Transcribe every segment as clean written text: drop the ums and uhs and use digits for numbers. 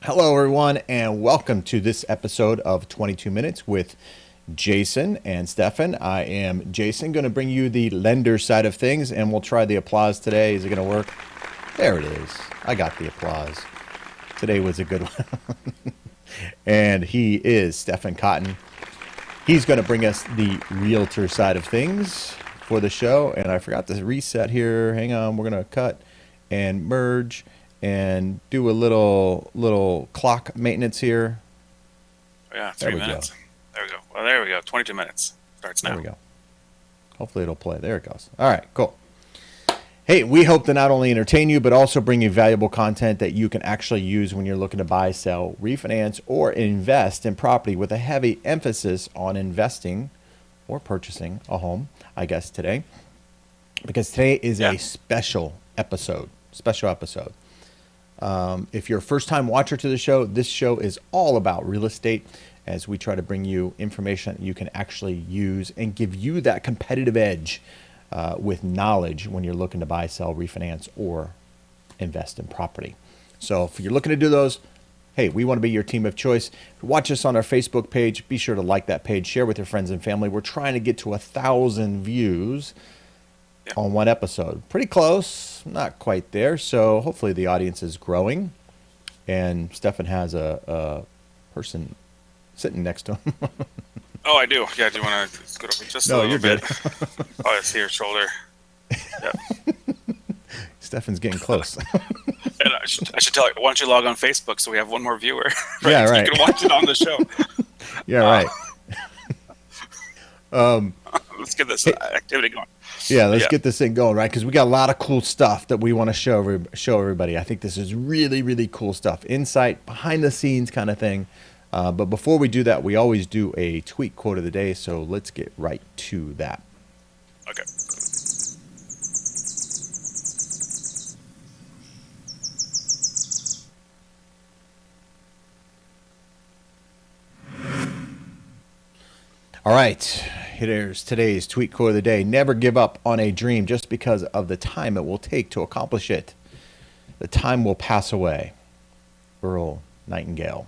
Hello, everyone, and welcome to this episode of 22 Minutes with Jason and Stefan. I am Jason, going to bring you the lender side of things, and we'll try the applause today. Is it going to work? There it is. I got the applause. Today was a good one. And he is Stefan Cotton. He's going to bring us the realtor side of things for the show. And I forgot to reset here. Hang on. We're going to cut and merge and do a little clock maintenance here. Yeah, There 3 we go. minutes. There we go. Well, there we go. 22 minutes. Starts There now. we go. Hopefully it'll play. There it goes. All right, cool. Hey, we hope to not only entertain you, but also bring you valuable content that you can actually use when you're looking to buy, sell, refinance, or invest in property with a heavy emphasis on investing or purchasing a home, I guess, today. Because today is Yeah. a special episode. Special episode. If you're a first time watcher to the show, this show is all about real estate as we try to bring you information that you can actually use and give you that competitive edge with knowledge when you're looking to buy, sell, refinance, or invest in property. So if you're looking to do those, hey, we want to be your team of choice. Watch us on our Facebook page. Be sure to like that page, share with your friends and family. We're trying to get to 1,000 views Yeah. on one episode. Pretty close, not quite there. So hopefully the audience is growing. And Stefan has a person sitting next to him. Oh, I do. Yeah, do you want to scoot over just a No, little you're bit? good. Oh, it's here, shoulder. Yep. Stefan's getting close. And I should tell you, why don't you log on Facebook so we have one more viewer? Right? Yeah, So right. You can watch it on the show. Yeah, right. Let's get this activity going. Yeah, let's Yeah. get this thing going, right? Because we got a lot of cool stuff that we want to show everybody. I think this is really, really cool stuff. Insight, behind the scenes kind of thing. But before we do that, we always do a tweet quote of the day. So let's get right to that. Okay. All right, here's today's tweet quote of the day. Never give up on a dream just because of the time it will take to accomplish it. The time will pass away. Earl Nightingale.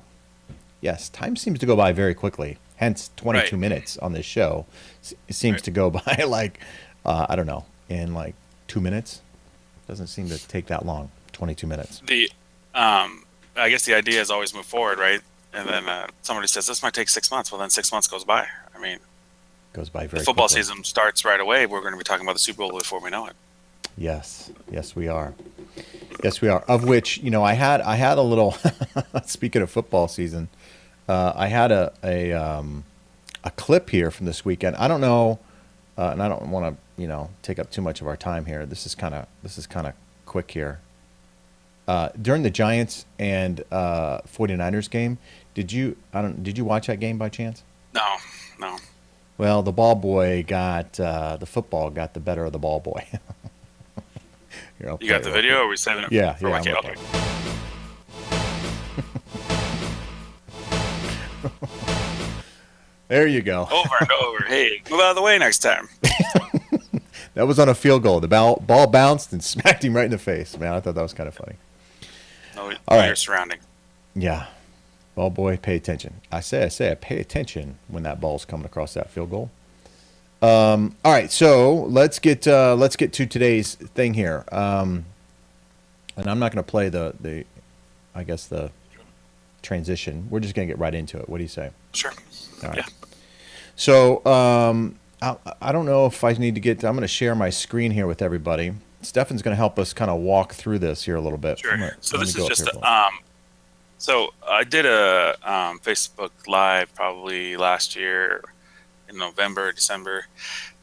Yes, time seems to go by very quickly. Hence, 22 Right. minutes on this show seems Right. to go by like, I don't know, in like 2 minutes. Doesn't seem to take that long, 22 minutes. I guess the idea is always move forward, right? And then somebody says this might take 6 months. Well, then 6 months goes by. I mean, Goes by the very football quickly. season starts right away. We're going to be talking about the Super Bowl before we know it. Yes, yes, we are. Yes, we are. Of which, I had a little. Speaking of football season, I had a clip here from this weekend. I don't know, and I don't want to take up too much of our time here. This is kind of quick here. During the Giants and 49ers game, did you watch that game by chance? No, no. Well, the ball boy got the football got the better of the ball boy. Here, I'll You play got the it real video, or are we saving it Yeah, for yeah, okay, I'm okay. There you go. Over and over. Hey, move out of the way next time. That was on a field goal. The ball bounced and smacked him right in the face. Man, I thought that was kind of funny. Know All right. your surrounding. Yeah. Ball boy, pay attention. I say, pay attention when that ball's coming across that field goal. All right, so let's get to today's thing here. And I'm not going to play the transition. We're just going to get right into it. What do you say? Sure. All right. Yeah. So I don't know if I need to get. I'm going to share my screen here with everybody. Stefan's going to help us kind of walk through this here a little bit. Sure. So Let me this go is up just here for so I did a Facebook Live probably last year in November, December,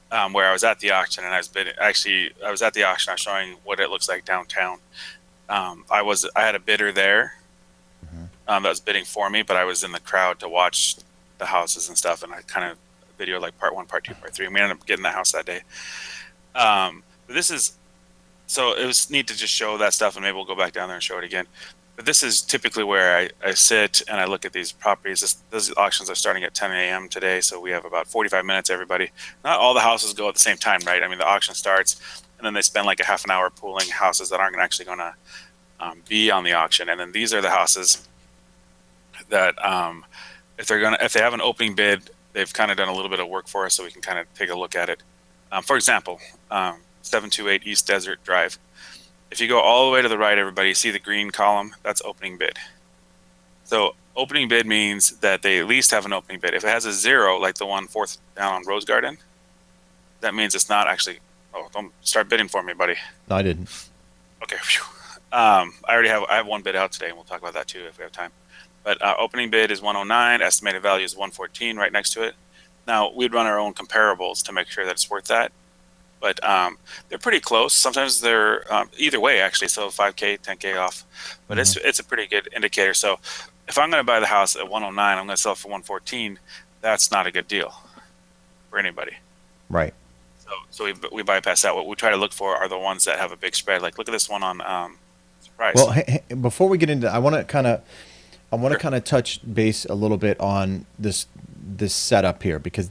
where I was at the auction and I was bidding. Actually, I was at the auction. I was showing what it looks like downtown. I had a bidder there that was bidding for me, but I was in the crowd to watch the houses and stuff, and I kind of videoed like part 1, part 2, part 3. And we ended up getting the house that day. But this is so it was neat to just show that stuff, and maybe we'll go back down there and show it again. But this is typically where I sit and I look at these properties. Those auctions are starting at 10 a.m. today, so we have about 45 minutes, everybody. Not all the houses go at the same time, right? I mean, the auction starts, and then they spend like a half an hour pooling houses that aren't actually going to be on the auction. And then these are the houses that if they have an opening bid, they've kind of done a little bit of work for us, so we can kind of take a look at it. For example, 728 East Desert Drive. If you go all the way to the right, everybody see the green column? That's opening bid. So opening bid means that they at least have an opening bid. If it has a 0, like the one fourth down on Rose Garden, that means it's not actually. Oh, don't start bidding for me, buddy. No, I didn't. Okay. Phew. I have one bid out today, and we'll talk about that too if we have time. But opening bid is 109. Estimated value is 114 right next to it. Now, we'd run our own comparables to make sure that it's worth that. But they're pretty close. Sometimes they're either way, actually. So 5K, 10K off. But it's a pretty good indicator. So if I'm going to buy the house at 109, I'm going to sell it for 114. That's not a good deal for anybody. Right. So we bypass that. What we try to look for are the ones that have a big spread. Like, look at this one on Surprise. Well, hey, before we get into, I want to kind of touch base a little bit on this setup here, because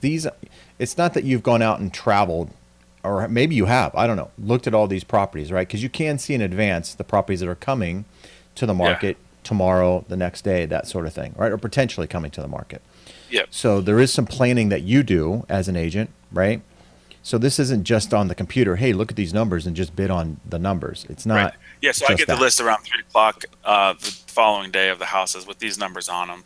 it's not that you've gone out and traveled, or maybe you have, I don't know, looked at all these properties, right? Because you can see in advance the properties that are coming to the market tomorrow, the next day, that sort of thing, right? Or potentially coming to the market. Yep. So there is some planning that you do as an agent, right? So this isn't just on the computer. Hey, look at these numbers and just bid on the numbers. It's not. Right. Yeah. So I get the list around 3 o'clock the following day of the houses with these numbers on them,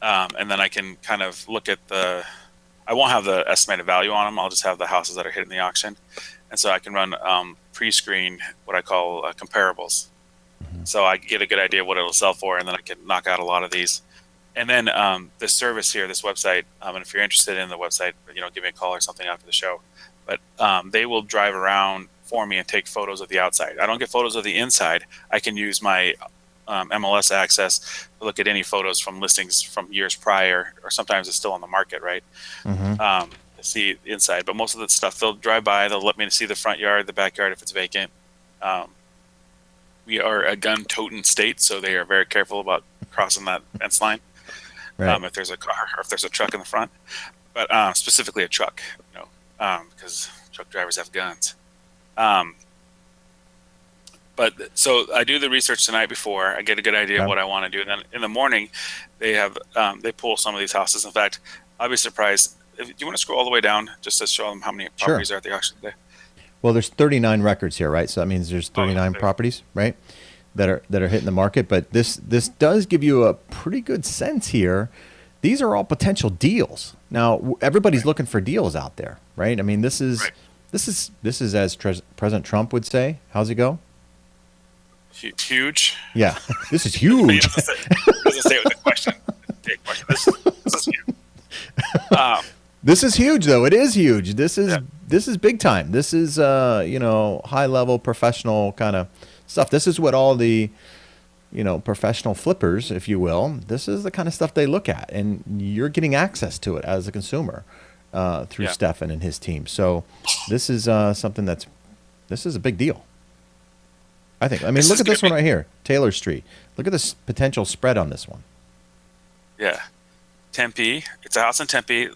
and then I can kind of look at I won't have the estimated value on them. I'll just have the houses that are hitting the auction, and so I can run pre-screen, what I call comparables. So I get a good idea of what it'll sell for, and then I can knock out a lot of these. And then this service here, this website, and if you're interested in the website, give me a call or something after the show. But they will drive around for me and take photos of the outside. I don't get photos of the inside. I can use my MLS access to look at any photos from listings from years prior, or sometimes it's still on the market, right? To see inside. But most of the stuff, they'll drive by, they'll let me see the front yard, the backyard if it's vacant. We are a gun-toting state, so they are very careful about crossing that fence line. Right. If there's a car or if there's a truck in the front, but specifically a truck, because truck drivers have guns. But so I do the research the night before. I get a good idea of what I want to do. And then in the morning, they pull some of these houses. In fact, I'll be surprised. Do you want to scroll all the way down just to show them how many properties are at the auction today? Well, there's 39 records here, right? So that means there's 39 properties, right, that are hitting the market. But this does give you a pretty good sense here. These are all potential deals. Now, everybody's looking for deals out there, right? I mean, this is as President Trump would say. How's it go? Huge. Yeah, this is huge. He doesn't say it with a question. This is huge. This is huge, though. It is huge. This is big time. This is high level professional kind of stuff. This is what all the professional flippers, if you will. This is the kind of stuff they look at, and you're getting access to it as a consumer through Stefan and his team. So this is something this is a big deal, I think. I mean, look at this one right here, Taylor Street. Look at this potential spread on this one. Yeah, Tempe. It's a house in Tempe.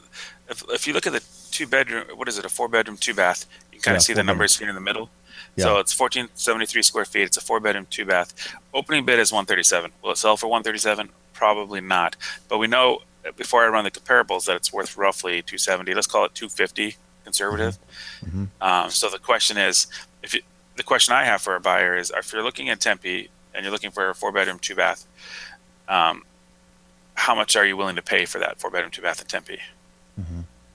If you look at the 2-bedroom, what is it? A 4-bedroom, 2-bath. You can kind of see the numbers here in the middle. Yeah. So it's 1,473 square feet. It's a 4-bedroom, 2-bath. Opening bid is 137. Will it sell for 137? Probably not. But we know before I run the comparables that it's worth roughly 270. Let's call it 250 conservative. So the question is, the question I have for a buyer is, if you're looking at Tempe and you're looking for a 4-bedroom, 2-bath, how much are you willing to pay for that 4-bedroom, 2-bath in Tempe?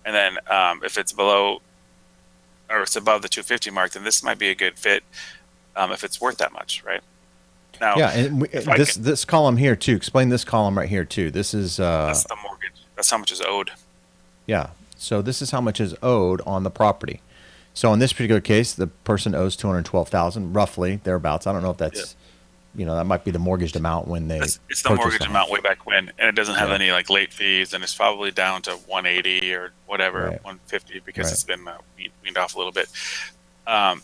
And then if it's below or it's above the 250 mark, then this might be a good fit if it's worth that much, right? Now, and this column here too. Explain this column right here too. This is that's the mortgage. That's how much is owed. Yeah. So this is how much is owed on the property. So in this particular case, the person owes $212,000, roughly thereabouts. I don't know if that's that might be the mortgaged amount when they. It's the mortgage amount way back when, and it doesn't have any like late fees, and it's probably down to 180 or whatever, 150 because it's been weaned off a little bit.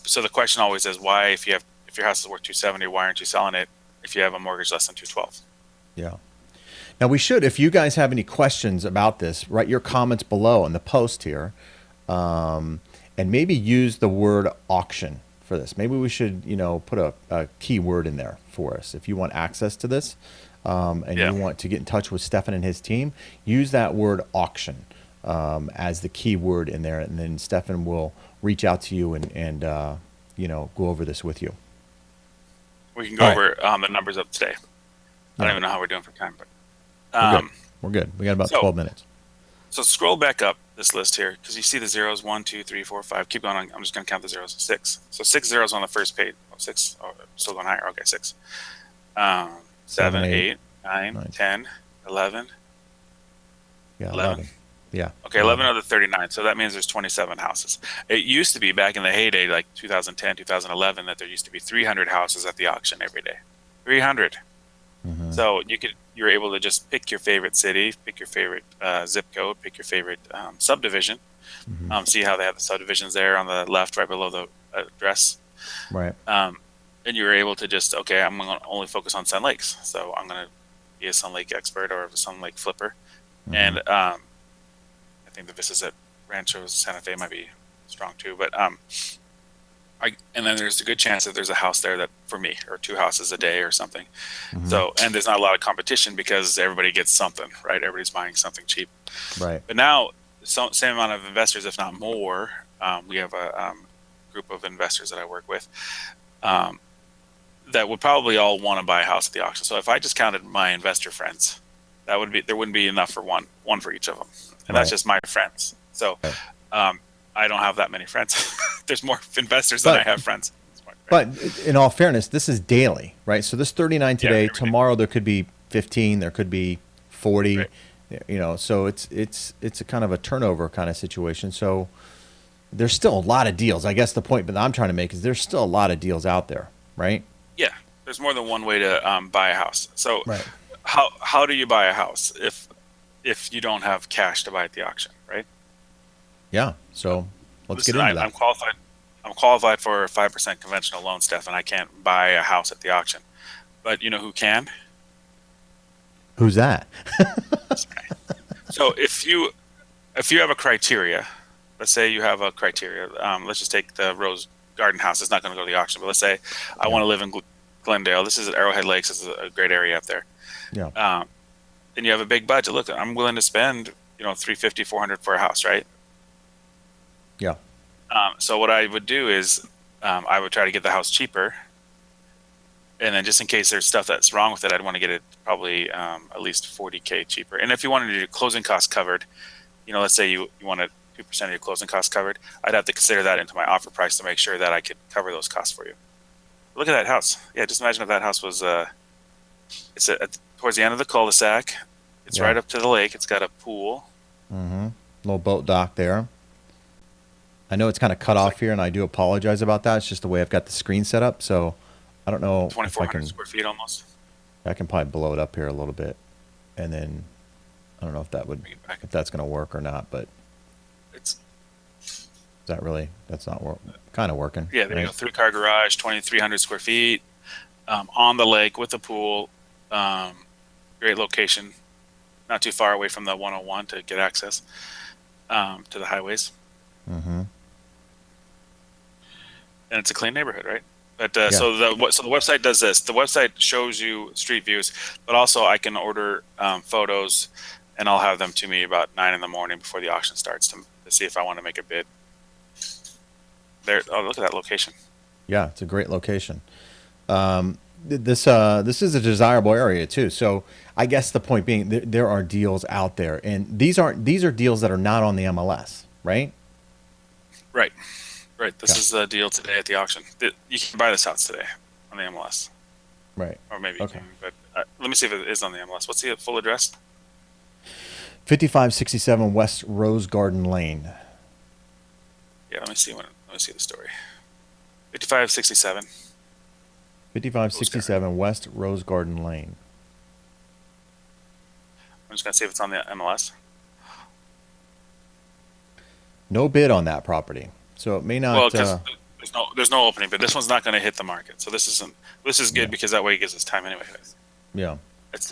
So the question always is, why, if your house is worth 270, why aren't you selling it if you have a mortgage less than 212? Yeah. Now we should, if you guys have any questions about this, write your comments below in the post here, and maybe use the word auction for this. Maybe we should, put a key word in there for us if you want access to this. and Yeah. you want to get in touch with Stefan and his team, use that word auction as the key word in there, and then Stefan will reach out to you and go over this with you. We can go All right. over the numbers of today. I don't Yeah, even know how we're doing for time, but we're good. um, We're good. We got about so 12 minutes. so scroll back up this list here because you see the zeros 1, 2, 3, 4, 5. Keep going on. I'm just going to count the zeros. 6. So 6 zeros on the first page. Oh, 6. Oh, still going higher. Okay, 6. 7, 8, 9, 9. 10, 11. Yeah, 11. 11. Yeah. Okay, 11 of the 39. So that means there's 27 houses. It used to be back in the heyday, like 2010, 2011, that there used to be 300 houses at the auction every day. 300. Mhm. So you're able to just pick your favorite city, pick your favorite zip code, pick your favorite subdivision. Mhm. See how they have the subdivisions there on the left, right below the address. Right. And you're able to just, okay, I'm going to only focus on Sun Lakes. So I'm going to be a Sun Lake expert or a Sun Lake flipper. Mhm. And I think the vistas at Rancho Santa Fe might be strong too. But and then there's a good chance that there's a house there that for me, or 2 houses a day or something. Mhm. So, and there's not a lot of competition because everybody gets something, right? Everybody's buying something cheap. Right. But now, same amount of investors, if not more. We have a group of investors that I work with that would probably all want to buy a house at the auction. So if I just counted my investor friends, there wouldn't be enough for one for each of them, and that's Right. just my friends. So Right. I don't have that many friends. There's more investors than I have friends. But in all fairness, this is daily, right? So this 39 Yeah, today, every day. tomorrow there could be 15, there could be 40, Right. so it's a kind of a turnover kind of situation. So there's still a lot of deals. I guess the point that I'm trying to make is there's still a lot of deals out there, right? Yeah, there's more than one way to buy a house. So Right. how do you buy a house if you don't have cash to buy at the auction, right? Yeah. So let's get Listen, into that. I'm qualified. I'm qualified for a 5% conventional loan, Steph, and I can't buy a house at the auction. But you know who can? Who's that? So if you have a criteria, let's say you have a criteria. Let's just take the Rose Garden house. It's not going to go to the auction, but let's say I want to live in Glendale. This is at Arrowhead Lakes. This is a great area up there. Yeah. And you have a big budget. Look, I'm willing to spend $350, $400 for a house, right? Yeah. So what I would do is I would try to get the house cheaper, and then just in case there's stuff that's wrong with it, I'd want to get it probably at least $40K cheaper. And if you wanted to do closing costs covered, let's say you wanted 2% of your closing costs covered, I'd have to consider that into my offer price to make sure that I could cover those costs for you. Look at that house. Yeah, just imagine if that house was it's towards the end of the cul-de-sac. It's Yeah. right up to the lake. It's got a pool. Mm-hmm. Little boat dock there. I know it's kind of cut off here, and I do apologize about that. It's just the way I've got the screen set up, so I don't know if I 2,400 can. square feet almost. I can probably blow it up here a little bit, and then I don't know if Bring it back. that's going to work or not. But It's that's not kind of working. Yeah, there you right? go. 3-car garage, 2,300 square feet, on the lake with a pool. Great location, not too far away from the 101 to get access to the highways, Mm-hmm. and it's a clean neighborhood, right? But Yeah. so the website does this. The website shows you street views, but also I can order photos, and I'll have them to me about 9 in the morning before the auction starts to see if I want to make a bid. There. Oh, look at that location. Yeah, it's a great location. This is a desirable area too. So I guess the point being, there are deals out there, and these are deals that are not on the MLS, right? Right. Right. This Okay. is the deal today at the auction. You can buy this house today on the MLS, Right. or maybe you Okay. can. But let me see if it is on the MLS. What's the full address? 5567 West Rose Garden Lane. Yeah. Let me see the story. 5567. 5567 West Rose Garden Lane. I'm just gonna see if it's on the MLS. No bid on that property, so it may not. Well, because there's no opening, but this one's not going to hit the market. So this is good Yeah. because that way it gives us time anyway. Yeah. It's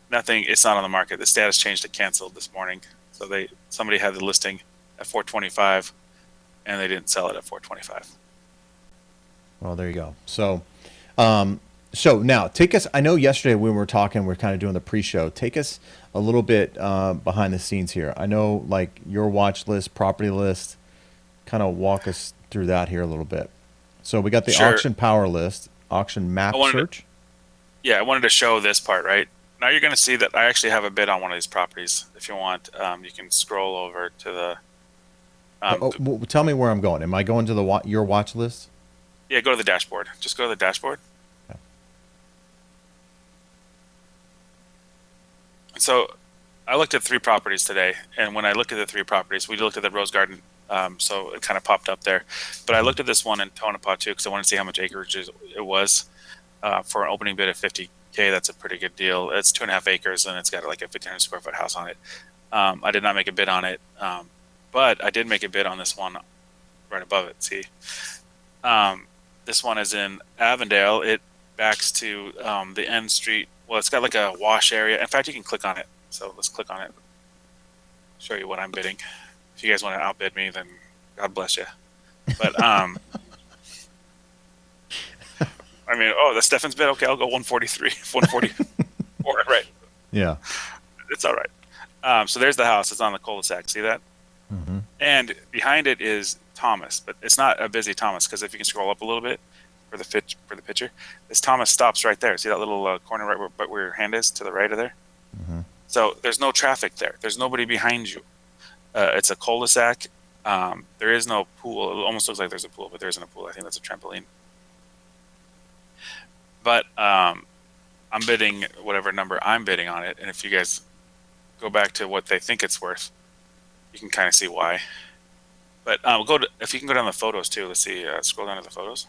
nothing. It's not on the market. The status changed to canceled this morning. So somebody had the listing at 425, and they didn't sell it at 425. Well, there you go. So, So now take us, I know yesterday when we were talking, we are kind of doing the pre-show. Take us a little bit behind the scenes here. I know like your watch list, property list, kind of walk us through that here a little bit. So we got the Sure. auction power list, auction I map wanted to, search. yeah, I wanted to show this part, right? Now you're going to see that I actually have a bid on one of these properties. If you want, you can scroll over to Tell me where I'm going. Am I going to your watch list? yeah, go to the dashboard. Just go to the dashboard. Yeah. So I looked at 3 properties today, and when I looked at the 3 properties, we looked at the Rose Garden, so it kind of popped up there. But I looked at this one in Tonopah too because I wanted to see how much acreage it was for an opening bid of 50K. That's a pretty good deal. It's 2.5 acres, and it's got like a 1,500 square foot house on it. I did not make a bid on it, but I did make a bid on this one right above it. See, this one is in Avondale. It backs to the end street. Well, it's got like a wash area. In fact, you can click on it. So let's click on it. Show you what I'm bidding. If you guys want to outbid me, then God bless you. But I mean, oh, that's Stefan's bid. Okay, I'll go 143, 144. Right. Yeah. It's all right. So there's the house. It's on the cul-de-sac. See that? Mm-hmm. And behind it is Thomas, but it's not a busy Thomas because if you can scroll up a little bit for the picture, this Thomas stops right there. See that little corner right where your hand is to the right of there? Mm-hmm. So there's no traffic there. There's nobody behind you. It's a cul-de-sac. There is no pool. It almost looks like there's a pool, but there isn't a pool. I think that's a trampoline. But I'm bidding whatever number I'm bidding on it, and if you guys go back to what they think it's worth, you can kind of see why. But if you can go down the photos too. Let's see. Scroll down to the photos.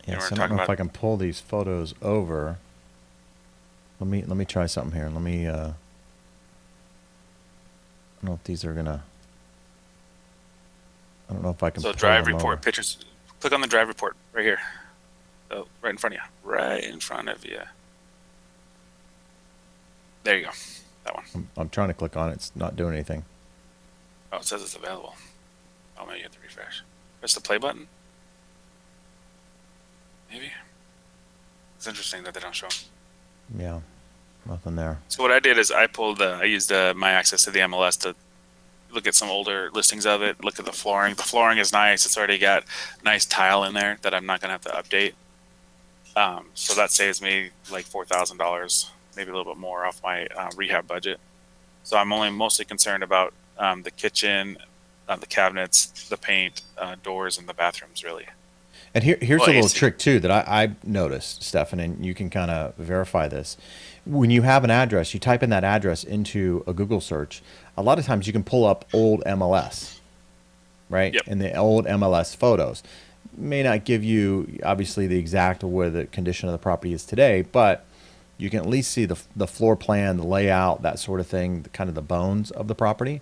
Yes, I don't know if I can pull these photos over. Let me try something here. Let me. I don't know if these are gonna. I don't know if I can. So drive report pictures. Click on the drive report right here. Oh, right in front of you. Right in front of you. There you go. That one. I'm trying to click on it. It's not doing anything. Oh, it says it's available. Oh, maybe you have to refresh. Press the play button. Maybe. It's interesting that they don't show. Yeah, nothing there. So what I did is I used my access to the MLS to look at some older listings of it, look at the flooring. The flooring is nice. It's already got nice tile in there that I'm not going to have to update. So that saves me like $4,000, maybe a little bit more off my rehab budget. So I'm only mostly concerned about the kitchen, the cabinets, the paint, doors, and the bathrooms, really. And here's a little trick too that I noticed, Stefan, and you can kind of verify this. When you have an address, you type in that address into a Google search. A lot of times you can pull up old MLS, right? Yep. And the old MLS photos may not give you obviously the exact where the condition of the property is today, but you can at least see the floor plan, the layout, that sort of thing, kind of the bones of the property.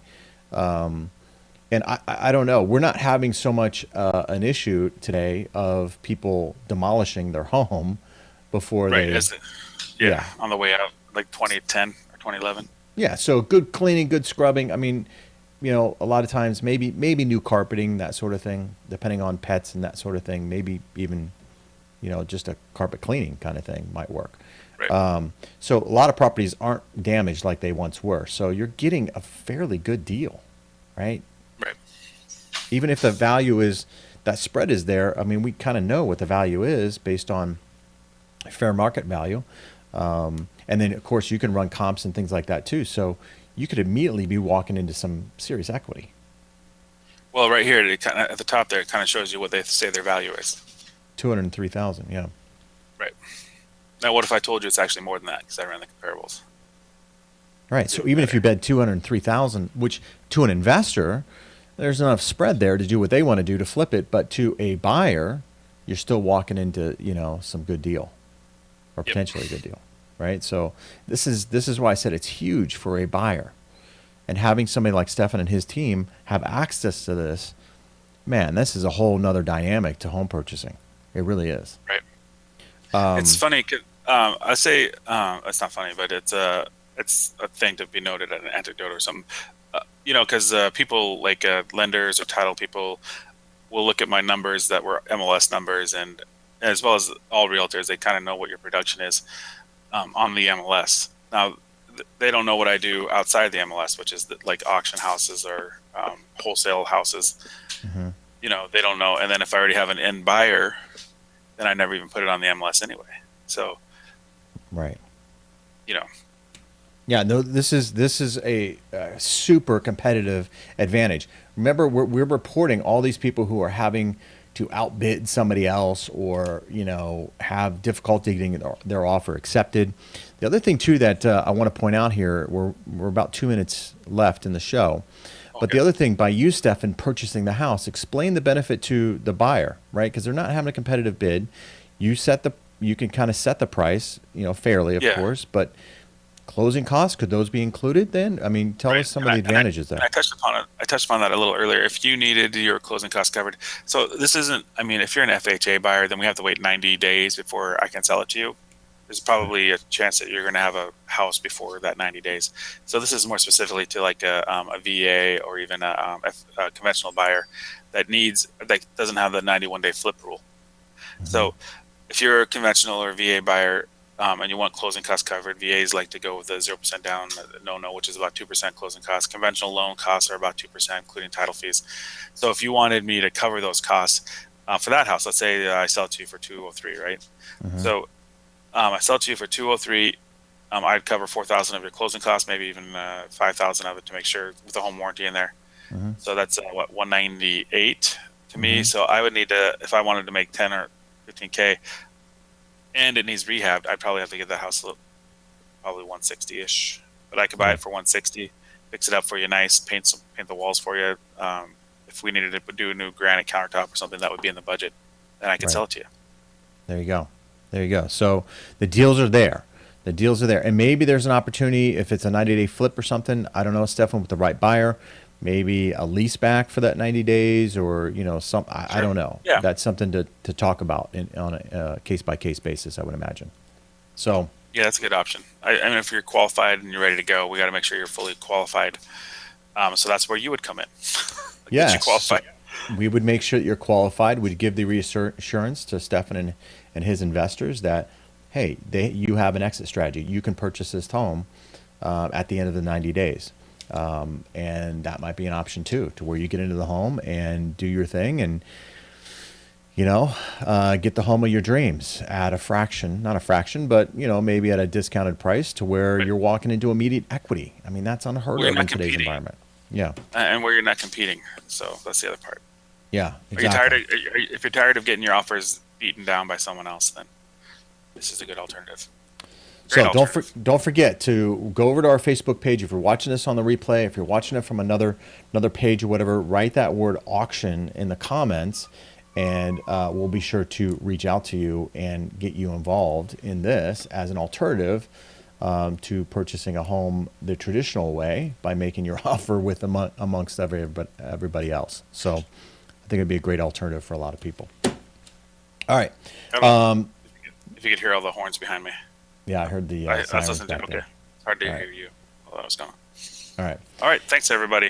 And I don't know. We're not having so much an issue today of people demolishing their home before right, they. On the way out, like 2010 or 2011. Yeah, so good cleaning, good scrubbing. I mean, a lot of times maybe new carpeting, that sort of thing, depending on pets and that sort of thing. Maybe even, just a carpet cleaning kind of thing might work. Right. So a lot of properties aren't damaged like they once were. So you're getting a fairly good deal, right? Right. Even if the value is, that spread is there, I mean, we kind of know what the value is based on fair market value. And then, of course, you can run comps and things like that, too. So you could immediately be walking into some serious equity. Well, right here, at the top there, it kind of shows you what they say their value is. 203,000, yeah. Right. Now, what if I told you it's actually more than that because I ran the comparables? Right. So even if you bet 203,000, which to an investor, there's enough spread there to do what they want to do to flip it, but to a buyer, you're still walking into some good deal, or potentially a good deal, right? So this is why I said it's huge for a buyer, and having somebody like Stefan and his team have access to this, man, this is a whole nother dynamic to home purchasing. It really is. Right. It's funny. I say it's not funny, but it's a thing to be noted, an anecdote or something. Because people like lenders or title people, will look at my numbers that were MLS numbers, and as well as all realtors, they kind of know what your production is on the MLS. Now, they don't know what I do outside the MLS, which is like auction houses or wholesale houses. Mm-hmm. They don't know. And then if I already have an end buyer, then I never even put it on the MLS anyway. So, Right. you know, Yeah, no, this is a super competitive advantage. Remember, we're reporting all these people who are having to outbid somebody else, or have difficulty getting their offer accepted. The other thing too that I want to point out here, we're about 2 minutes left in the show, but the okay. other thing, by you, Stefan, purchasing the house, explain the benefit to the buyer, right? Because they're not having a competitive bid. You can kind of set the price, fairly, of Yeah. course, but closing costs, could those be included then? I mean, tell Right. us some And of I, the and I, advantages and there. I touched upon it. I touched upon that a little earlier. If you needed your closing costs covered, so this isn't. I mean, if you're an FHA buyer, then we have to wait 90 days before I can sell it to you. There's probably a chance that you're going to have a house before that 90 days. So this is more specifically to like a VA or even a conventional buyer that doesn't have the 91-day flip rule. Mhm. So if you're a conventional or VA buyer, and you want closing costs covered, VAs like to go with the 0% down, no, which is about 2% closing costs. Conventional loan costs are about 2%, including title fees. So if you wanted me to cover those costs for that house, let's say I sell it to you for 203, right? Mhm. So I sell it to you for 203. I'd cover 4,000 of your closing costs, maybe even 5,000 of it to make sure with the home warranty in there. Mhm. So that's 198 to me. Mhm. So I would need to, if I wanted to make 10 or 15K, and it needs rehabbed, I'd probably have to get that house probably 160-ish. But I could buy Yeah. it for 160, fix it up for you nice, paint the walls for you. If we needed to do a new granite countertop or something, that would be in the budget, then I could Right. sell it to you. There you go. There you go. So the deals are there. The deals are there. And maybe there's an opportunity if it's a 90-day flip or something. I don't know, Stefan, with the right buyer, maybe a lease back for that 90 days, or, I Sure. don't know. Yeah. That's something to talk about on a case by case basis, I would imagine. So, Yeah, that's a good option. I mean, if you're qualified and you're ready to go, we got to make sure you're fully qualified. So that's where you would come in. Get you yes, qualified. we would make sure that you're qualified. We'd give the reassurance to Stefan and his investors that, hey, you have an exit strategy. You can purchase this home at the end of the 90 days. And that might be an option too, to where you get into the home and do your thing and, get the home of your dreams at a fraction, not a fraction, but, maybe at a discounted price to where Right. you're walking into immediate equity. I mean, that's unheard Where you're of in not today's competing, environment. Yeah. and where you're not competing. So that's the other part. Yeah, Are you tired exactly. if you're tired of getting your offers beaten down by someone else, then this is a good alternative. Great So alternative. don't forget to go over to our Facebook page. If you're watching this on the replay, if you're watching it from another page or whatever, write that word auction in the comments, and we'll be sure to reach out to you and get you involved in this as an alternative to purchasing a home the traditional way by making your offer with amongst everybody else. So I think it'd be a great alternative for a lot of people. All right. If you could hear all the horns behind me, Yeah, I heard the I was sirens listening to. back Okay, there. it's hard to All right. hear you while that was going. All right. All right, thanks everybody.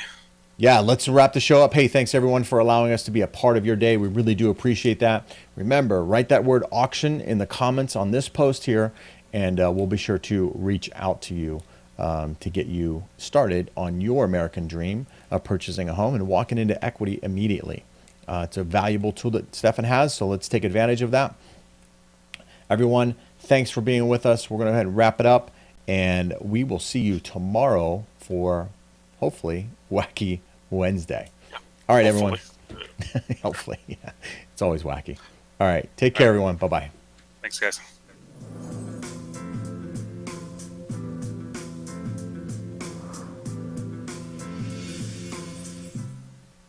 Yeah, let's wrap the show up. Hey, thanks everyone for allowing us to be a part of your day. We really do appreciate that. Remember, write that word auction in the comments on this post here, and we'll be sure to reach out to you to get you started on your American dream of purchasing a home and walking into equity immediately. It's a valuable tool that Stefan has, so let's take advantage of that. Everyone, thanks for being with us. We're going to go ahead and wrap it up, and we will see you tomorrow for hopefully Wacky Wednesday. All right, Hopefully. everyone. Hopefully, yeah. It's always wacky. All right, take care, everyone. Bye bye. Thanks, guys.